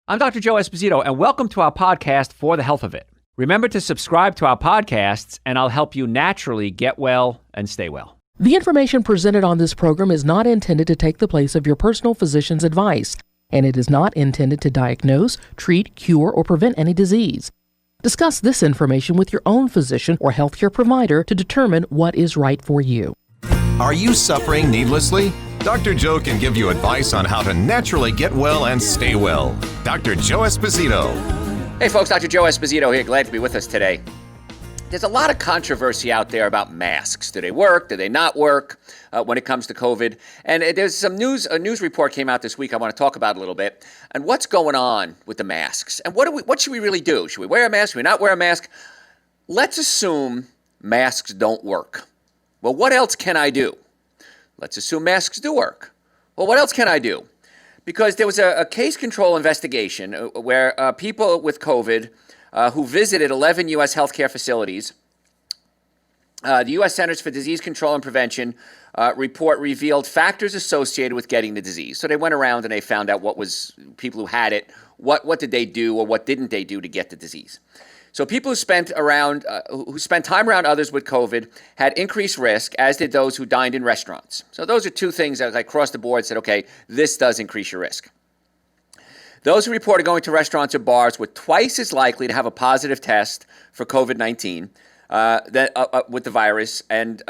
I'm Dr. Joe Esposito, and welcome to our podcast, For the Health of It. Remember to subscribe to our podcasts, and I'll help you naturally get well and stay well. The information presented on this program is not intended to take the place of your personal physician's advice, and it is not intended to diagnose, treat, cure, or prevent any disease. Discuss this information with your own physician or healthcare provider to determine what is right for you. Are you suffering needlessly? Dr. Joe can give you advice on how to naturally get well and stay well. Dr. Joe Esposito. Hey folks, Dr. Joe Esposito here. Glad to be with us today. There's a lot of controversy out there about masks. Do they work? Do they not work when it comes to COVID? And there's a news report came out this week I want to talk about a little bit. And what's going on with the masks? And what should we really do? Should we wear a mask? Should we not wear a mask? Let's assume masks don't work. Well, what else can I do? Let's assume masks do work. Well, what else can I do? Because there was a case control investigation where people with COVID who visited 11 U.S. healthcare facilities, the U.S. Centers for Disease Control and Prevention report revealed factors associated with getting the disease. So they went around and they found out what was people who had it, what did they do or what didn't they do to get the disease. So people who spent time around others with COVID had increased risk, as did those who dined in restaurants. So those are two things that across the board said, okay, this does increase your risk. Those who reported going to restaurants or bars were twice as likely to have a positive test for COVID-19 with the virus and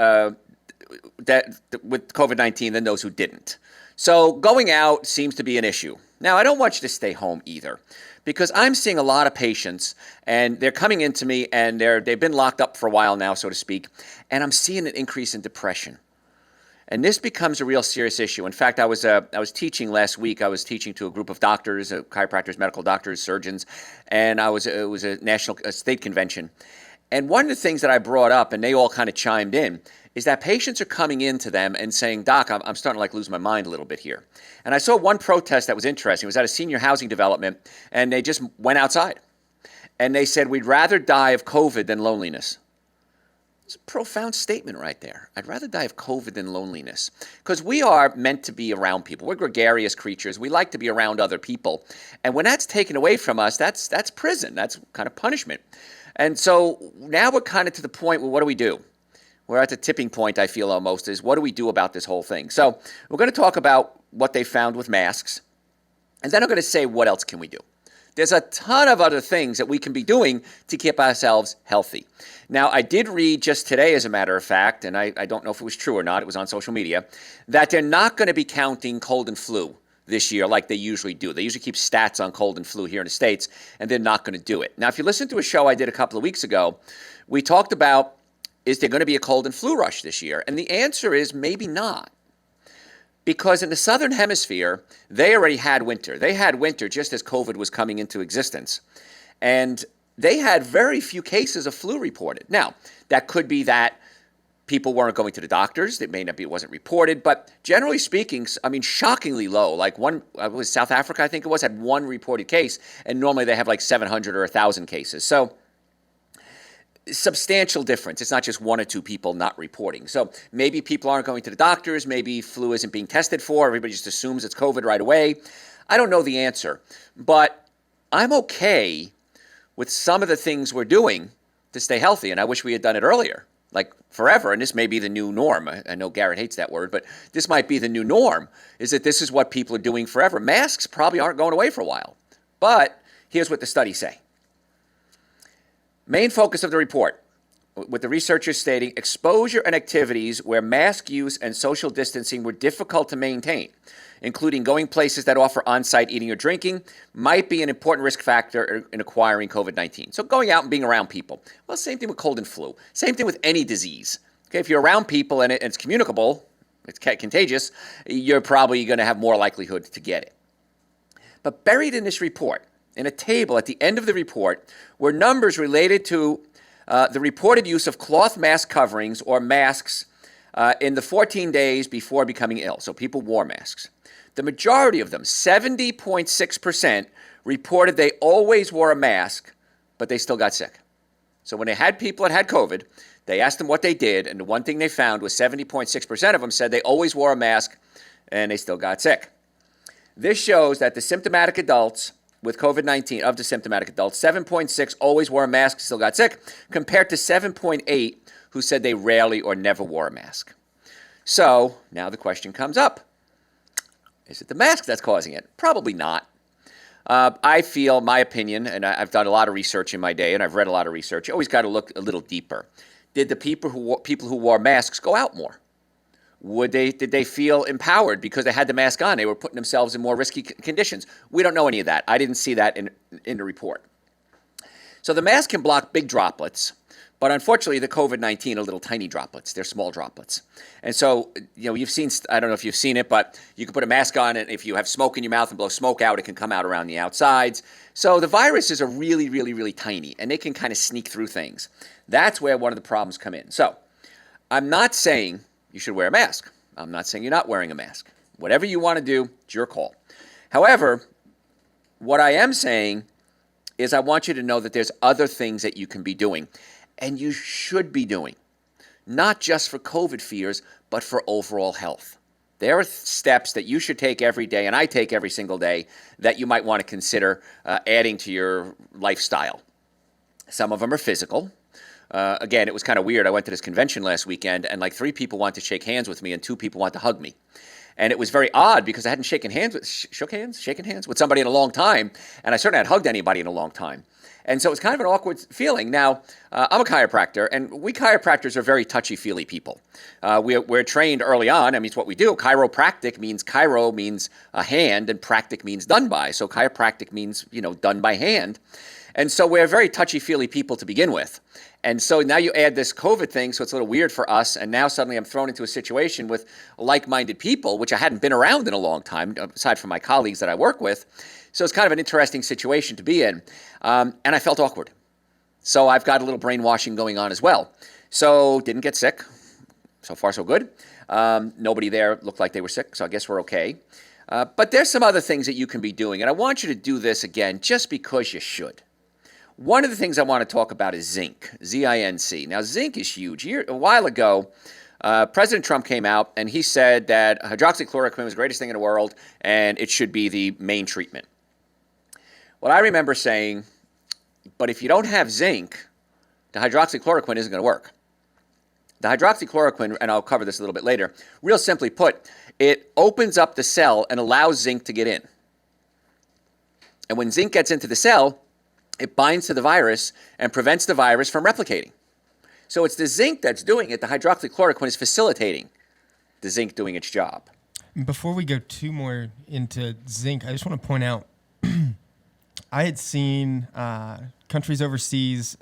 with COVID-19 than those who didn't. So going out seems to be an issue. Now, I don't want you to stay home either, because I'm seeing a lot of patients, and they're coming into me, and they've been locked up for a while now, so to speak, and I'm seeing an increase in depression. And this becomes a real serious issue. In fact, I was teaching last week. I was teaching to a group of doctors, chiropractors, medical doctors, surgeons, and it was a state convention. And one of the things that I brought up, and they all kind of chimed in, is that patients are coming into them and saying, Doc, I'm starting to lose my mind a little bit here. And I saw one protest that was interesting. It was at a senior housing development, and they just went outside. And they said, we'd rather die of COVID than loneliness. It's a profound statement right there. I'd rather die of COVID than loneliness. Because we are meant to be around people. We're gregarious creatures. We like to be around other people. And when that's taken away from us, that's prison. That's kind of punishment. And so now we're kind of to the point where what do we do? We're at the tipping point, I feel almost, is what do we do about this whole thing? So we're going to talk about what they found with masks, and then I'm going to say what else can we do. There's a ton of other things that we can be doing to keep ourselves healthy. Now, I did read just today, as a matter of fact, and I don't know if it was true or not, it was on social media, that they're not going to be counting cold and flu this year like they usually do. They usually keep stats on cold and flu here in the States, and they're not going to do it. Now, if you listen to a show I did a couple of weeks ago, we talked about, is there going to be a cold and flu rush this year? And the answer is maybe not. Because in the Southern Hemisphere, they already had winter. They had winter just as COVID was coming into existence. And they had very few cases of flu reported. Now, that could be that people weren't going to the doctors. It may not be, it wasn't reported. But generally speaking, I mean, shockingly low. Like was South Africa, I think it was, had one reported case. And normally they have like 700 or 1,000 cases. So substantial difference. It's not just one or two people not reporting. So maybe people aren't going to the doctors. Maybe flu isn't being tested for. Everybody just assumes it's COVID right away. I don't know the answer. But I'm okay with some of the things we're doing to stay healthy. And I wish we had done it earlier, like forever. And this may be the new norm. I know Garrett hates that word, but this might be the new norm, is that this is what people are doing forever. Masks probably aren't going away for a while. But here's what the studies say. Main focus of the report, with the researchers stating exposure and activities where mask use and social distancing were difficult to maintain, including going places that offer on-site eating or drinking, might be an important risk factor in acquiring COVID-19. So going out and being around people. Well, same thing with cold and flu. Same thing with any disease. Okay, if you're around people and it's communicable, it's contagious, you're probably going to have more likelihood to get it. But buried in this report, in a table at the end of the report, were numbers related to the reported use of cloth mask coverings or masks in the 14 days before becoming ill. So people wore masks. The majority of them, 70.6%, reported they always wore a mask, but they still got sick. So when they had people that had COVID, they asked them what they did, and the one thing they found was 70.6% of them said they always wore a mask, and they still got sick. This shows that the symptomatic adults with COVID-19 of the symptomatic adults, 7.6 always wore a mask, still got sick, compared to 7.8 who said they rarely or never wore a mask. So now the question comes up. Is it the mask that's causing it? Probably not. I feel, my opinion, and I've done a lot of research in my day, and I've read a lot of research, you always got to look a little deeper. Did the people who wore masks go out more? Did they feel empowered because they had the mask on? They were putting themselves in more risky conditions. We don't know any of that. I didn't see that in the report. So the mask can block big droplets, but unfortunately the COVID-19 are little tiny droplets. They're small droplets. And so, you've seen, I don't know if you've seen it, but you can put a mask on, and if you have smoke in your mouth and blow smoke out, it can come out around the outsides. So the viruses are really, really, really tiny, and they can kind of sneak through things. That's where one of the problems come in. So I'm not saying you should wear a mask. I'm not saying you're not wearing a mask. Whatever you want to do, it's your call. However, what I am saying is I want you to know that there's other things that you can be doing, and you should be doing, not just for COVID fears, but for overall health. There are steps that you should take every day, and I take every single day, that you might want to consider adding to your lifestyle. Some of them are physical. Again, it was kind of weird. I went to this convention last weekend, and like 3 people wanted to shake hands with me, and 2 people wanted to hug me. And it was very odd because I hadn't shaken hands with somebody in a long time, and I certainly hadn't hugged anybody in a long time. And so it was kind of an awkward feeling. Now, I'm a chiropractor, and we chiropractors are very touchy-feely people. We're trained early on. I mean, it's what we do. Chiropractic means, chiro means a hand, and practic means done by. So chiropractic means, done by hand. And so we're very touchy-feely people to begin with. And so now you add this COVID thing, so it's a little weird for us. And now suddenly I'm thrown into a situation with like-minded people, which I hadn't been around in a long time, aside from my colleagues that I work with. So it's kind of an interesting situation to be in. And I felt awkward. So I've got a little brainwashing going on as well. So didn't get sick. So far, so good. Nobody there looked like they were sick, so I guess we're okay. But there's some other things that you can be doing. And I want you to do this again just because you should. One of the things I want to talk about is zinc, Z-I-N-C. Now, zinc is huge. A while ago, President Trump came out and he said that hydroxychloroquine was the greatest thing in the world and it should be the main treatment. Well, I remember saying, but if you don't have zinc, the hydroxychloroquine isn't going to work. The hydroxychloroquine, and I'll cover this a little bit later, real simply put, it opens up the cell and allows zinc to get in. And when zinc gets into the cell, it binds to the virus and prevents the virus from replicating. So it's the zinc that's doing it. The hydroxychloroquine is facilitating the zinc doing its job. Before we go too more into zinc, I just want to point out, I had seen countries overseas,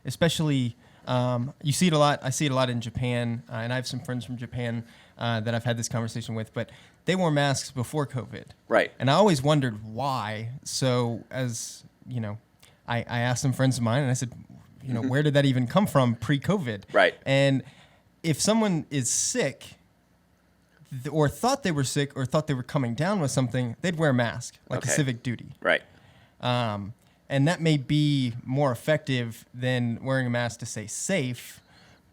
especially, you see it a lot. I see it a lot in Japan, and I have some friends from Japan that I've had this conversation with, but they wore masks before COVID. Right. And I always wondered why. So as, I asked some friends of mine and I said, where did that even come from pre-COVID? Right. And if someone is sick or thought they were sick or thought they were coming down with something, they'd wear a mask, like a civic duty. Right. And that may be more effective than wearing a mask to stay safe,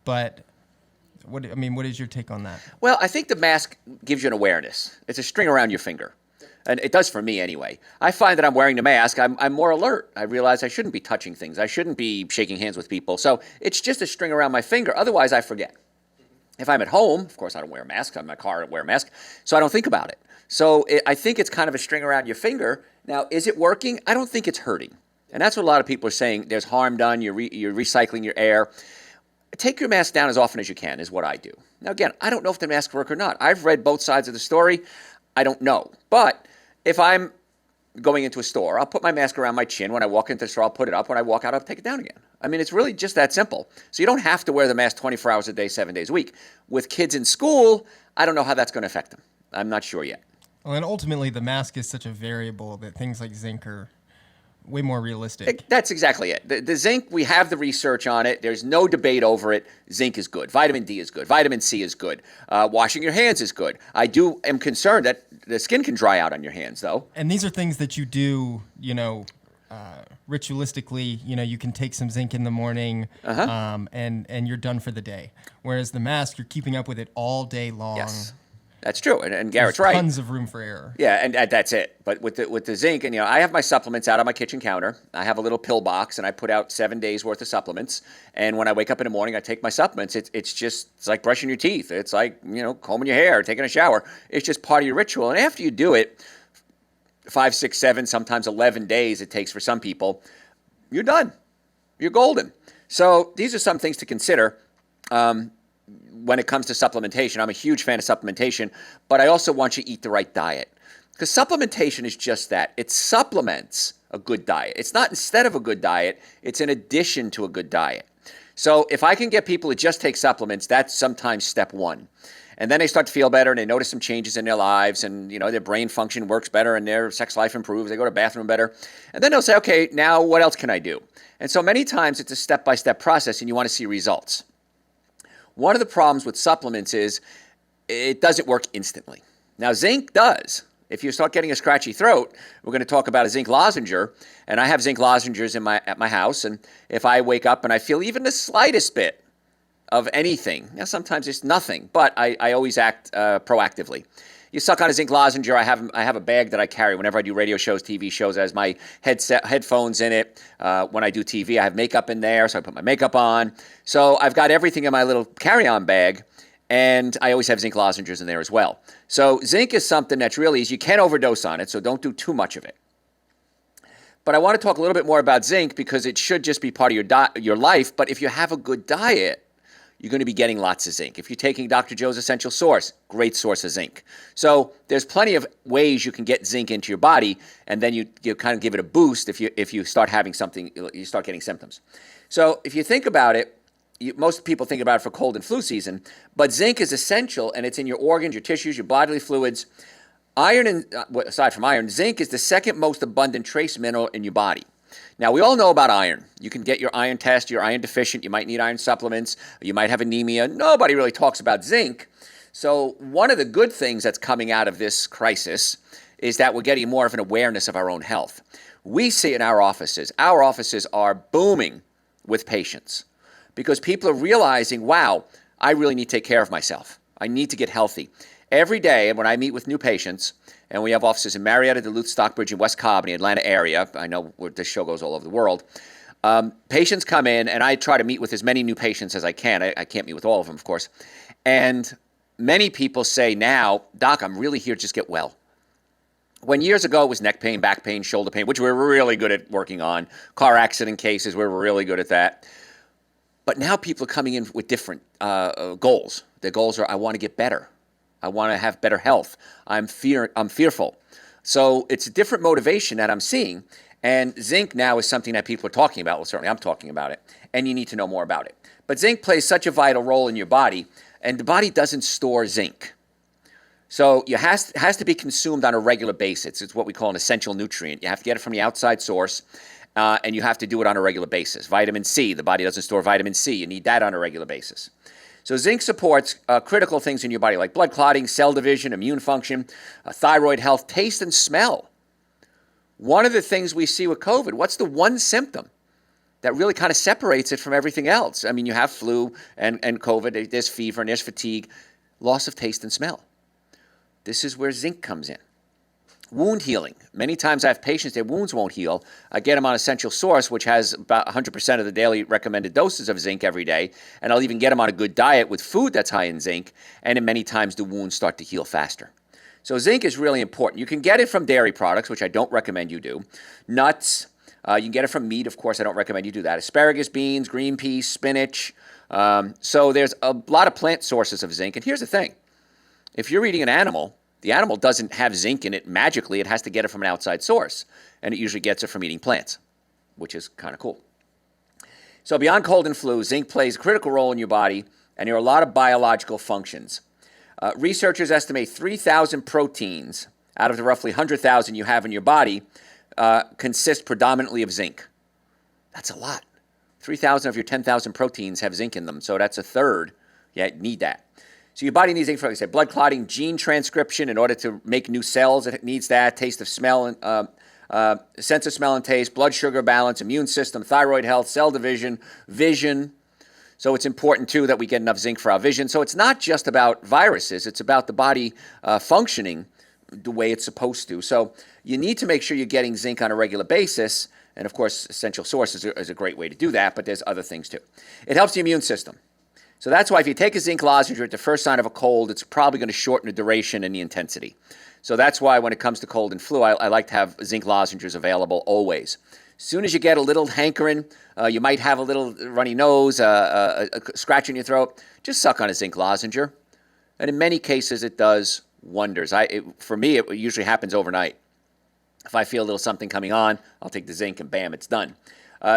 but what is your take on that? Well, I think the mask gives you an awareness. It's a string around your finger. And it does for me anyway. I find that I'm wearing the mask, I'm more alert. I realize I shouldn't be touching things. I shouldn't be shaking hands with people. So it's just a string around my finger. Otherwise, I forget. If I'm at home, of course, I don't wear a mask. I'm in my car, I don't wear a mask. So I don't think about it. So I think it's kind of a string around your finger. Now, is it working? I don't think it's hurting. And that's what a lot of people are saying. There's harm done. You're recycling your air. Take your mask down as often as you can is what I do. Now, again, I don't know if the masks work or not. I've read both sides of the story. I don't know. But if I'm going into a store, I'll put my mask around my chin. When I walk into the store, I'll put it up. When I walk out, I'll take it down again. I mean, it's really just that simple. So you don't have to wear the mask 24 hours a day, 7 days a week. With kids in school, I don't know how that's going to affect them. I'm not sure yet. Well, and ultimately, the mask is such a variable that things like zinc are way more realistic. That's exactly it. The zinc, we have the research on it. There's no debate over it. Zinc is good. Vitamin D is good. Vitamin C is good. Washing your hands is good. I am concerned that the skin can dry out on your hands, though. And these are things that you do, ritualistically. You can take some zinc in the morning, and you're done for the day. Whereas the mask, you're keeping up with it all day long. Yes. That's true, and Garrett's There's right. Tons of room for error. Yeah, and that's it. But with the zinc, and I have my supplements out on my kitchen counter. I have a little pill box, and I put out 7 days worth of supplements. And when I wake up in the morning, I take my supplements. It's like brushing your teeth. It's like combing your hair, taking a shower. It's just part of your ritual. And after you do it, 5, 6, 7, sometimes 11 days it takes for some people, you're done. You're golden. So these are some things to consider. When it comes to supplementation, I'm a huge fan of supplementation, but I also want you to eat the right diet. Because supplementation is just that. It supplements a good diet. It's not instead of a good diet, it's in addition to a good diet. So if I can get people to just take supplements, that's sometimes step one. And then they start to feel better and they notice some changes in their lives and their brain function works better and their sex life improves. They go to the bathroom better. And then they'll say, okay, now what else can I do? And so many times it's a step-by-step process and you want to see results. One of the problems with supplements is it doesn't work instantly. Now, zinc does. If you start getting a scratchy throat, we're going to talk about a zinc lozenge, and I have zinc lozenges at my house, and if I wake up and I feel even the slightest bit of anything, now sometimes it's nothing, but I always act proactively. You suck on a zinc lozenge. I have a bag that I carry whenever I do radio shows, TV shows. It has my headphones in it. When I do TV, I have makeup in there, so I put my makeup on. So I've got everything in my little carry-on bag, and I always have zinc lozenges in there as well. So zinc is something that's really easy. You can't overdose on it, so don't do too much of it. But I want to talk a little bit more about zinc because it should just be part of your life. But if you have a good diet, you're going to be getting lots of zinc. If you're taking Dr. Joe's Essential Source, great source of zinc. So there's plenty of ways you can get zinc into your body, and then you kind of give it a boost if you start having something, you start getting symptoms. So if you think about it, most people think about it for cold and flu season, but zinc is essential, and it's in your organs, your tissues, your bodily fluids. Iron, aside from iron, zinc is the second most abundant trace mineral in your body. Now, we all know about iron. You can get your iron test, you're iron deficient, you might need iron supplements, you might have anemia. Nobody really talks about zinc. So one of the good things that's coming out of this crisis is that we're getting more of an awareness of our own health. We see in our offices are booming with patients because people are realizing, wow, I really need to take care of myself. I need to get healthy. Every day when I meet with new patients, and we have offices in Marietta, Duluth, Stockbridge, and West Cobb, in the Atlanta area. I know this show goes all over the world. Patients come in, and I try to meet with as many new patients as I can. I can't meet with all of them, of course. And many people say now, Doc, I'm really here to just get well. When years ago it was neck pain, back pain, shoulder pain, which we're really good at working on. Car accident cases, we're really good at that. But now people are coming in with different goals. Their goals are, I want to get better. I want to have better health. I'm fearful. So it's a different motivation that I'm seeing. And zinc now is something that people are talking about. Well, certainly I'm talking about it. And you need to know more about it. But zinc plays such a vital role in your body. And the body doesn't store zinc. So it has to be consumed on a regular basis. It's what we call an essential nutrient. You have to get it from the outside source. And you have to do it on a regular basis. Vitamin C. The body doesn't store vitamin C. You need that on a regular basis. So zinc supports critical things in your body like blood clotting, cell division, immune function, thyroid health, taste, and smell. One of the things we see with COVID, what's the one symptom that really kind of separates it from everything else? I mean, you have flu and COVID, there's fever and there's fatigue, loss of taste and smell. This is where zinc comes in. Wound healing. Many times I have patients, their wounds won't heal. I get them on Essential Source, which has about 100% of the daily recommended doses of zinc every day. And I'll even get them on a good diet with food that's high in zinc. And then many times the wounds start to heal faster. So zinc is really important. You can get it from dairy products, which I don't recommend you do. Nuts. You can get it from meat. Of course, I don't recommend you do that. Asparagus, beans, green peas, spinach. So there's a lot of plant sources of zinc. And here's the thing. If you're eating an animal, the animal doesn't have zinc in it magically. It has to get it from an outside source. And it usually gets it from eating plants, which is kind of cool. So beyond cold and flu, zinc plays a critical role in your body, and there are a lot of biological functions. Researchers estimate 3,000 proteins out of the roughly 100,000 you have in your body consist predominantly of zinc. That's a lot. 3,000 of your 10,000 proteins have zinc in them, so that's a third. You need that. So your body needs zinc for, like I said, blood clotting, gene transcription in order to make new cells. It needs that, taste of smell, and sense of smell and taste, blood sugar balance, immune system, thyroid health, cell division, vision. So it's important, too, that we get enough zinc for our vision. So it's not just about viruses. It's about the body functioning the way it's supposed to. So you need to make sure you're getting zinc on a regular basis. And, of course, Essential Source is a great way to do that, but there's other things, too. It helps the immune system. So that's why if you take a zinc lozenge at the first sign of a cold, it's probably going to shorten the duration and the intensity. So that's why when it comes to cold and flu, I like to have zinc lozenges available always. As soon as you get a little hankering, you might have a little runny nose, a scratch in your throat, just suck on a zinc lozenger. And in many cases, it does wonders. For me, it usually happens overnight. If I feel a little something coming on, I'll take the zinc and bam, it's done.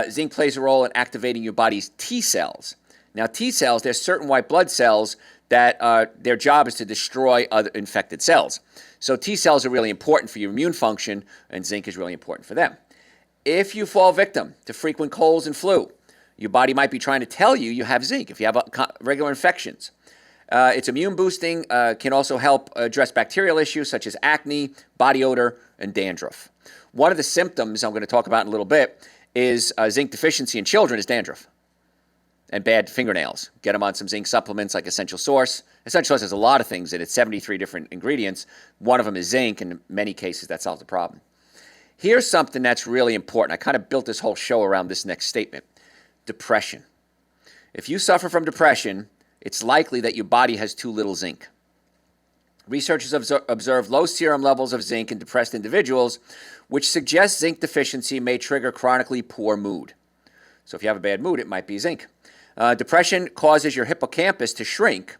Zinc plays a role in activating your body's T cells. Now, T cells, there's certain white blood cells that their job is to destroy other infected cells. So T cells are really important for your immune function, and zinc is really important for them. If you fall victim to frequent colds and flu, your body might be trying to tell you you have zinc. If you have regular infections, it's immune boosting, can also help address bacterial issues such as acne, body odor, and dandruff. One of the symptoms I'm going to talk about in a little bit is zinc deficiency in children is dandruff and bad fingernails. Get them on some zinc supplements like Essential Source. Essential Source has a lot of things in it, 73 different ingredients. One of them is zinc, and in many cases that solves the problem. Here's something that's really important. I kind of built this whole show around this next statement. Depression. If you suffer from depression, it's likely that your body has too little zinc. Researchers observed low serum levels of zinc in depressed individuals, which suggests zinc deficiency may trigger chronically poor mood. So if you have a bad mood, it might be zinc. Depression causes your hippocampus to shrink,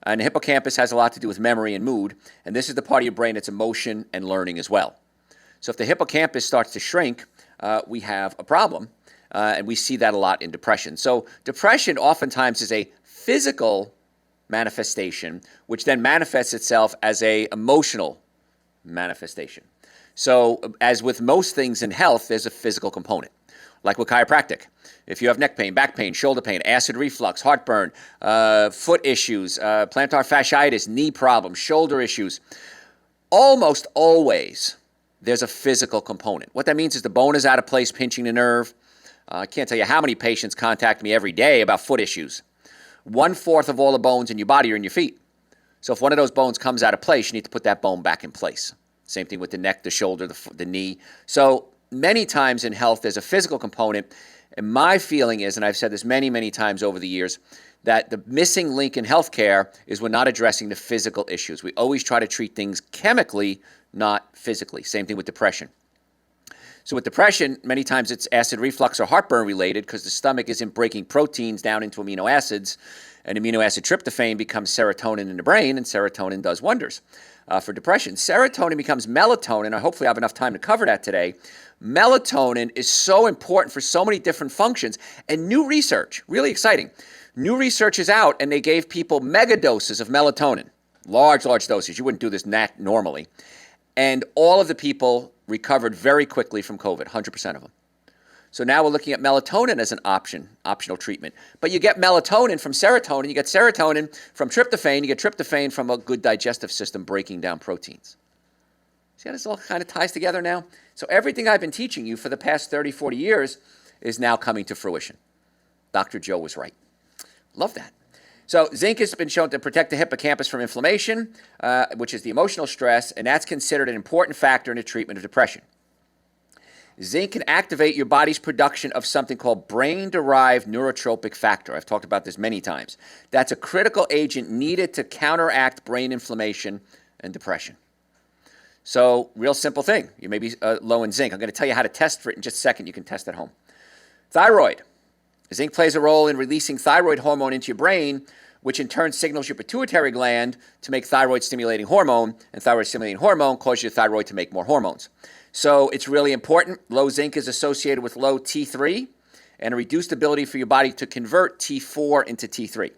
and the hippocampus has a lot to do with memory and mood, and this is the part of your brain that's emotion and learning as well. So if the hippocampus starts to shrink, we have a problem, and we see that a lot in depression. So depression oftentimes is a physical manifestation, which then manifests itself as an emotional manifestation. So as with most things in health, there's a physical component. Like with chiropractic, if you have neck pain, back pain, shoulder pain, acid reflux, heartburn, foot issues, plantar fasciitis, knee problems, shoulder issues, almost always there's a physical component. What that means is the bone is out of place, pinching the nerve. I can't tell you how many patients contact me every day about foot issues. 1/4 of all the bones in your body are in your feet. So if one of those bones comes out of place, you need to put that bone back in place. Same thing with the neck, the shoulder, the knee. So many times in health, there's a physical component. And my feeling is, and I've said this many, many times over the years, that the missing link in healthcare is we're not addressing the physical issues. We always try to treat things chemically, not physically. Same thing with depression. So with depression, many times it's acid reflux or heartburn related because the stomach isn't breaking proteins down into amino acids, and amino acid tryptophan becomes serotonin in the brain, and serotonin does wonders for depression. Serotonin becomes melatonin. Hopefully I have enough time to cover that today. Melatonin is so important for so many different functions, and new research, really exciting. New research is out, and they gave people mega doses of melatonin, large doses. You wouldn't do this normally. And all of the people recovered very quickly from COVID, 100% of them. So now we're looking at melatonin as an optional treatment. But you get melatonin from serotonin, you get serotonin from tryptophan, you get tryptophan from a good digestive system breaking down proteins. See how this all kind of ties together now? So everything I've been teaching you for the past 30, 40 years is now coming to fruition. Dr. Joe was right. Love that. So zinc has been shown to protect the hippocampus from inflammation, which is the emotional stress, and that's considered an important factor in the treatment of depression. Zinc can activate your body's production of something called brain-derived neurotropic factor. I've talked about this many times. That's a critical agent needed to counteract brain inflammation and depression. So, real simple thing. You may be low in zinc. I'm going to tell you how to test for it in just a second. You can test at home. Thyroid. Zinc plays a role in releasing thyroid hormone into your brain, which in turn signals your pituitary gland to make thyroid-stimulating hormone, and thyroid-stimulating hormone causes your thyroid to make more hormones. So it's really important. Low zinc is associated with low T3 and a reduced ability for your body to convert T4 into T3.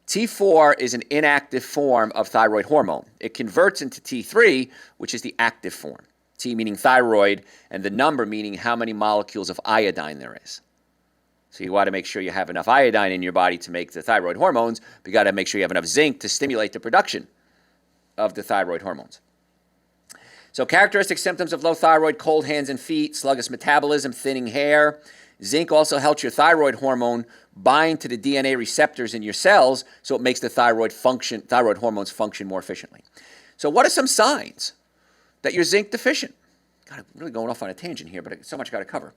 T4 is an inactive form of thyroid hormone. It converts into T3, which is the active form. T meaning thyroid, and the number meaning how many molecules of iodine there is. So you want to make sure you have enough iodine in your body to make the thyroid hormones, but you got to make sure you have enough zinc to stimulate the production of the thyroid hormones. So characteristic symptoms of low thyroid: cold hands and feet, sluggish metabolism, thinning hair. Zinc also helps your thyroid hormone bind to the DNA receptors in your cells, so it makes the thyroid hormones function more efficiently. So what are some signs that you're zinc deficient? God, I'm really going off on a tangent here, but so much got to cover.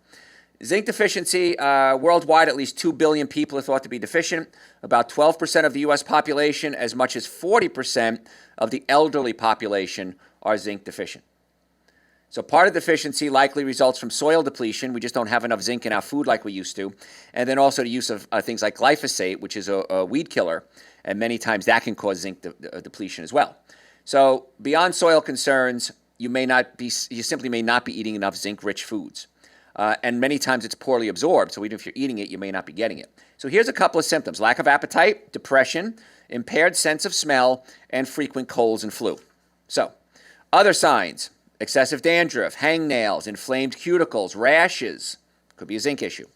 Zinc deficiency, worldwide, at least 2 billion people are thought to be deficient. About 12% of the U.S. population, as much as 40% of the elderly population are zinc deficient. So part of deficiency likely results from soil depletion. We just don't have enough zinc in our food like we used to. And then also the use of things like glyphosate, which is a weed killer. And many times that can cause zinc depletion as well. So beyond soil concerns, you simply may not be eating enough zinc-rich foods. And many times it's poorly absorbed. So even if you're eating it, you may not be getting it. So here's a couple of symptoms: lack of appetite, depression, impaired sense of smell, and frequent colds and flu. So other signs: excessive dandruff, hangnails, inflamed cuticles, rashes. Could be a zinc issue.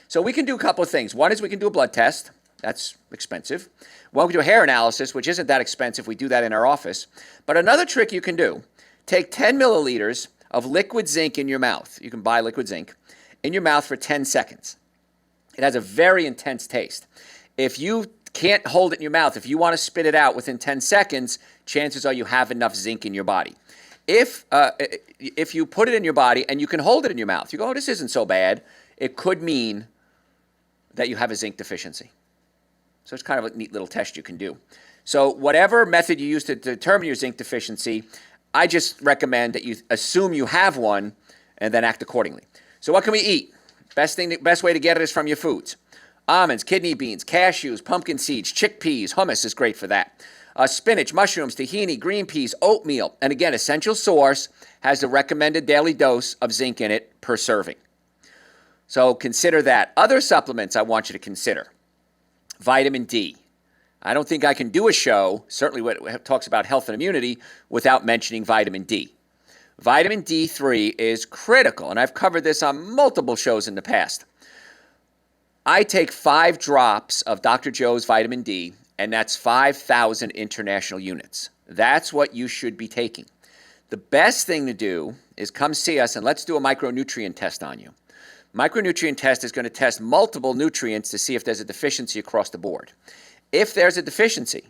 So we can do a couple of things. One is we can do a blood test. That's expensive. Well, we can do a hair analysis, which isn't that expensive. We do that in our office. But another trick you can do: take 10 milliliters of liquid zinc in your mouth. You can buy liquid zinc in your mouth for 10 seconds. It has a very intense taste. If you can't hold it in your mouth, if you want to spit it out within 10 seconds, chances are you have enough zinc in your body. If you put it in your body and you can hold it in your mouth, you go, oh, this isn't so bad, it could mean that you have a zinc deficiency. So it's kind of a neat little test you can do. So whatever method you use to determine your zinc deficiency, I just recommend that you assume you have one and then act accordingly. So what can we eat? Best way to get it is from your foods. Almonds, kidney beans, cashews, pumpkin seeds, chickpeas. Hummus is great for that. Spinach, mushrooms, tahini, green peas, oatmeal. And again, Essential Source has the recommended daily dose of zinc in it per serving. So consider that. Other supplements I want you to consider: vitamin D. I don't think I can do a show, certainly when it talks about health and immunity, without mentioning vitamin D. Vitamin D3 is critical, and I've covered this on multiple shows in the past. I take 5 drops of Dr. Joe's vitamin D, and that's 5,000 international units. That's what you should be taking. The best thing to do is come see us, and let's do a micronutrient test on you. Micronutrient test is going to test multiple nutrients to see if there's a deficiency across the board. If there's a deficiency,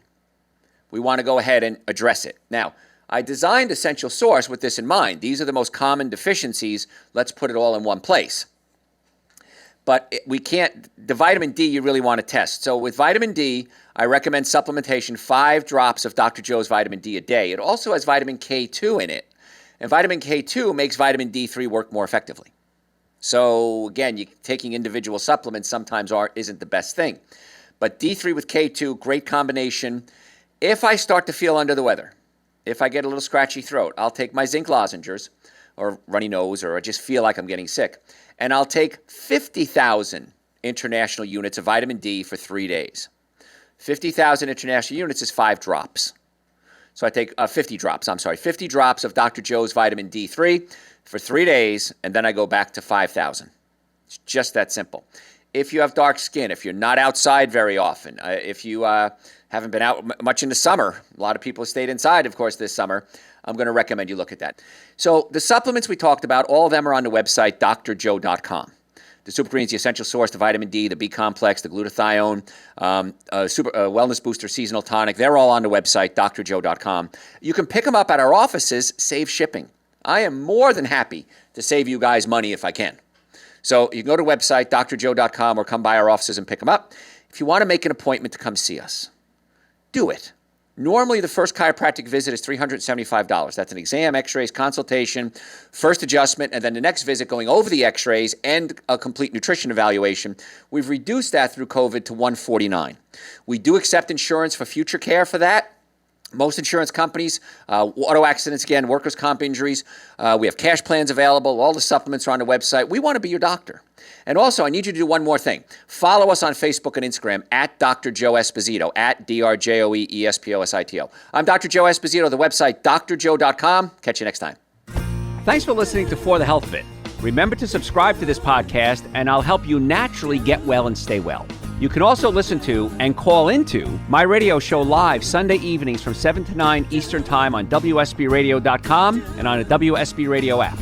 we want to go ahead and address it. Now, I designed Essential Source with this in mind. These are the most common deficiencies. Let's put it all in one place. But we can't, the vitamin D you really want to test. So with vitamin D, I recommend supplementation 5 drops of Dr. Joe's vitamin D a day. It also has vitamin K2 in it. And vitamin K2 makes vitamin D3 work more effectively. So again, taking individual supplements sometimes isn't the best thing. But D3 with K2, great combination. If I start to feel under the weather, if I get a little scratchy throat, I'll take my zinc lozenges or runny nose, or I just feel like I'm getting sick, and I'll take 50,000 international units of vitamin D for 3 days. 50,000 international units is 5 drops. So I take 50 drops of Dr. Joe's vitamin D3 for 3 days, and then I go back to 5,000. It's just that simple. If you have dark skin, if you're not outside very often, if you haven't been out much in the summer, a lot of people have stayed inside, of course, this summer, I'm going to recommend you look at that. So the supplements we talked about, all of them are on the website, drjoe.com. The Super Greens, the Essential Source, the vitamin D, the B-complex, the glutathione, Wellness Booster Seasonal Tonic, they're all on the website, drjoe.com. You can pick them up at our offices, save shipping. I am more than happy to save you guys money if I can. So you can go to the website, drjoe.com, or come by our offices and pick them up. If you want to make an appointment to come see us, do it. Normally, the first chiropractic visit is $375. That's an exam, x-rays, consultation, first adjustment, and then the next visit going over the x-rays and a complete nutrition evaluation. We've reduced that through COVID to $149. We do accept insurance for future care for that. Most insurance companies, auto accidents, again, workers' comp injuries. We have cash plans available. All the supplements are on the website. We want to be your doctor. And also, I need you to do one more thing. Follow us on Facebook and Instagram at Dr. Joe Esposito, at DrJoeEsposito. I'm Dr. Joe Esposito, the website, drjoe.com. Catch you next time. Thanks for listening to For the Health of It. Remember to subscribe to this podcast, and I'll help you naturally get well and stay well. You can also listen to and call into my radio show live Sunday evenings from 7 to 9 Eastern Time on WSBRadio.com and on a WSB Radio app.